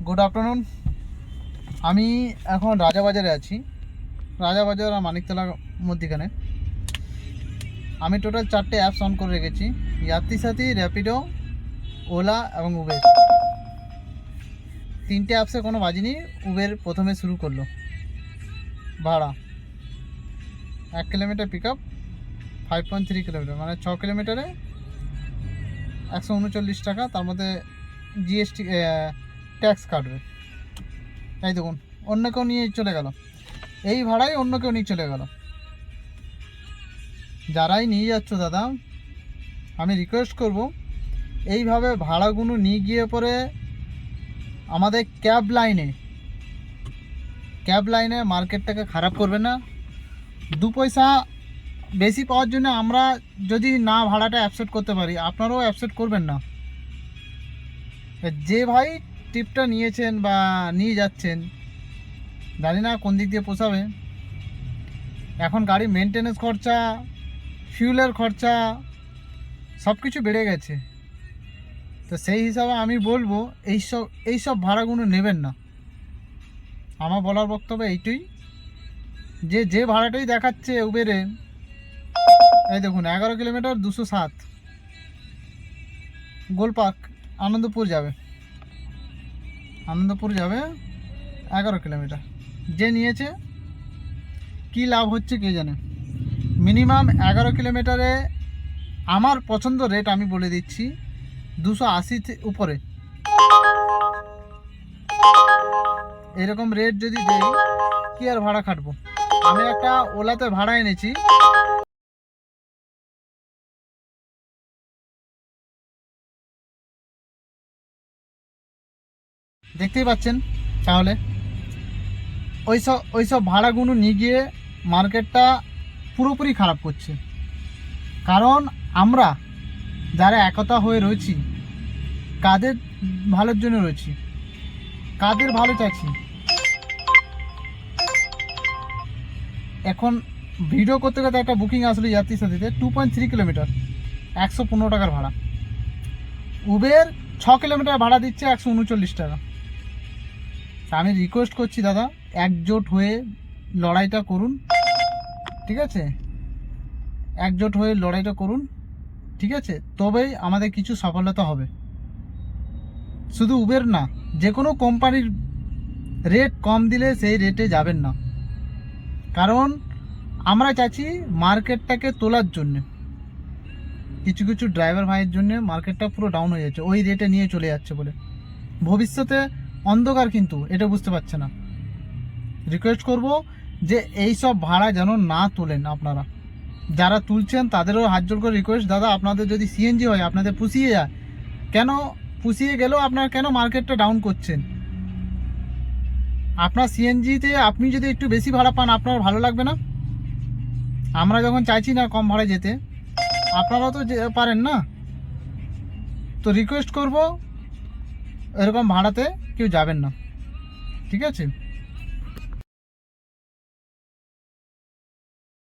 Good afternoon. আমি এখন রাজাবাজারে আছি, রাজাবাজার আর মানিকতলার মধ্যিখানে। আমি টোটাল 4টে অ্যাপস অন করে রেখেছি, যাত্রী সাথী, র্যাপিডো, ওলা এবং উবের। 3টে অ্যাপসে কোনো বাজিনি। উবের প্রথমে শুরু করলো ভাড়া 1 কিলোমিটার পিক আপ 5.3 কিলোমিটার, মানে 6 কিলোমিটারে 139 টাকা, তার মধ্যে জিএসটি ট্যাক্স কাটবে। এই দেখুন, অন্য কেউ নিয়ে চলে গেল, এই ভাড়াই অন্য কেউ নিয়ে চলে গেল। যারাই নিয়ে যাচ্ছ দাদা, আমি রিকোয়েস্ট করব, এইভাবে ভাড়াগুলো নিয়ে গিয়ে পরে আমাদের ক্যাব লাইনে মার্কেটটাকে খারাপ করবে না। 2 পয়সা বেশি পাওয়ার জন্য আমরা যদি না ভাড়াটা অ্যাকসেপ্ট করতে পারি, আপনারাও অ্যাকসেপ্ট করবেন না। যে ভাই টিপটা নিয়েছেন বা নিয়ে যাচ্ছেন, জানি না কোন দিক দিয়ে পোষাবে। এখন গাড়ি মেনটেনেন্স খরচা, ফিউলের খরচা সব কিছু বেড়ে গেছে। তো সেই হিসাবে আমি বলবো এইসব ভাড়াগুলো নেবেন না। আমার বলার বক্তব্য এইটাই, যে ভাড়াটাই দেখাচ্ছে উবেরে, এই দেখুন 11 কিলোমিটার 207, গোলপার্ক আনন্দপুর যাবে 11 কিলোমিটার। যে নিয়েছে কি লাভ হচ্ছে কে জানে। মিনিমাম 11 কিলোমিটারে আমার পছন্দ রেট আমি বলে দিচ্ছি 280 উপরে। এরকম রেট যদি দেই, কি আর ভাড়া খাটবো। আমি একটা ওলাতে ভাড়া এনেছি, দেখতেই পাচ্ছেন। তাহলে ওইসব ভাড়াগুলো নিয়ে গিয়ে মার্কেটটা পুরোপুরি খারাপ করছে। কারণ আমরা যারা একতা হয়ে রয়েছি, কাদের ভালোর জন্য রয়েছি, কাদের ভালো চাইছি। এখন ভিডিও করতে করতে একটা বুকিং আসলে যাত্রী সাথীতে 2.3 কিলোমিটার 115 টাকার ভাড়া। উবের 6 কিলোমিটার ভাড়া দিচ্ছে 139 টাকা। আমি রিকোয়েস্ট করছি দাদা, একজোট হয়ে লড়াইটা করুন, ঠিক আছে? একজোট হয়ে লড়াইটা করুন, ঠিক আছে? তবেই আমাদের কিছু সফলতা হবে। শুধু উবের না, যে কোনো কোম্পানির রেট কম দিলে সেই রেটে যাবেন না। কারণ আমরা চাইছি মার্কেটটাকে তোলার জন্যে। কিছু কিছু ড্রাইভার ভাইয়ের জন্য মার্কেটটা পুরো ডাউন হয়ে যাচ্ছে, ওই রেটে নিয়ে চলে যাচ্ছে বলে। ভবিষ্যতে অন্ধকার, কিন্তু এটা বুঝতে পারছে না। রিকোয়েস্ট করব যে এই সব ভাড়া যেন না তোলেন। আপনারা যারা তুলছেন তাদেরও হাত জোর করে রিকোয়েস্ট, দাদা আপনাদের যদি সিএনজি হয়, আপনাদের পুষিয়ে যায়, কেন পুষিয়ে গেলেও আপনারা কেন মার্কেটটা ডাউন করছেন? আপনার সিএনজিতে আপনি যদি একটু বেশি ভাড়া পান, আপনার ভালো লাগবে না? আমরা যখন চাইছি না কম ভাড়ায় যেতে, আপনারাও তো পারেন না। তো রিকোয়েস্ট করব, এরকম ভাড়াতে কেউ যাবেন না, ঠিক আছে?